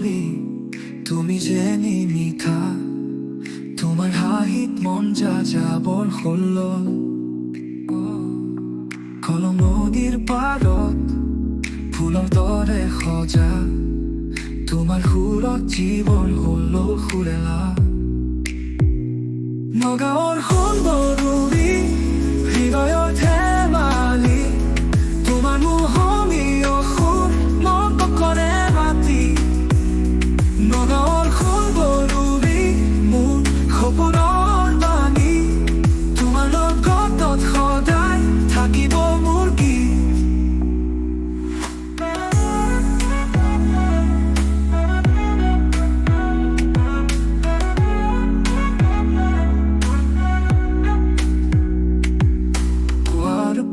বলি তুমি যে নিমিঠা তোমাৰ হাঁহিত মন যাযাবৰ হ'ল কলম নদীৰ পাৰত ফুলৰ দৰে সজা তোমাৰ সুৰত জীৱন হ'ল সুৰেলা নগাঁৱৰ সুন্দৰী হৃদয়ৰ ধেমালি তোমাৰ মোহনীয় সুৰ মন কৰে মাতি নগাঁৱৰ সুন্দৰী মোৰ সপোনৰ বাণী তোমাৰ লগত সদায় থাকিব মোৰ গীত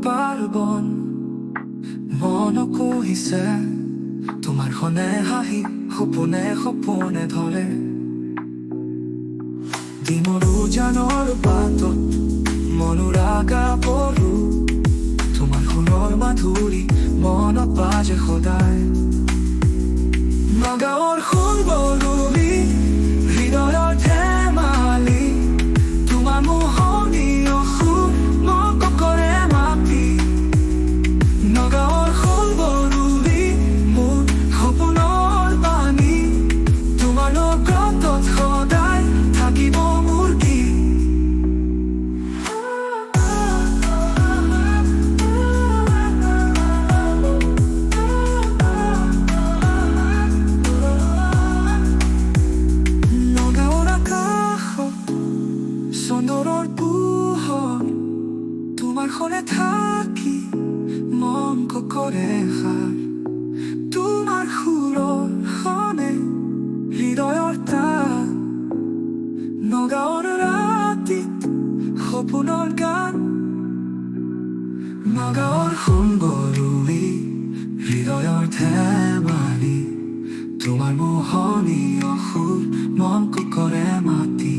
পাৰ্বন মন কহিছে তোমাৰ খনে হাঁহি সপোনে সপোনে ধৰে দিনৰ উজানৰ বাটত মনোৰাগা পৰো তোমাৰ সুৰৰ মাধুৰী মনত বাজে সদায় নগাঁৱৰ সুন্দৰী হৃদয়ৰ ধেমালি তোমাৰ মোহনীয় সুৰ মন কৰে মাতি নগাঁৱৰ সুন্দৰী মোৰ সপোনৰ বাণী তোমাৰ লগত সদায় থাকিব মোৰ গীত নগাঁৱৰ আকাশত চন্দৰৰ পোহৰ তোমাৰ খনে থাকি মন কৰে সাৰ তোমাৰ সুৰৰ খনে হৃদয়ৰ তান নগাঁৱৰ ৰাতিত সপোনৰ গান নগাঁৱৰ সুন্দৰী হৃদয়ৰ ধেমালি তোমাৰ মোহনীয় সুৰ মন কৰে মাতি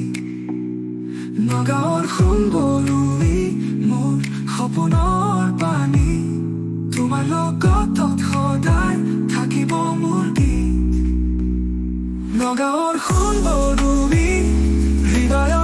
নগাঁৱৰ সুন্দৰী মোৰ সপোনৰ বাণী তোমাৰ লগত সদায় থাকিব মোৰ গীত নগাঁৱৰ সুন্দৰী হৃদয়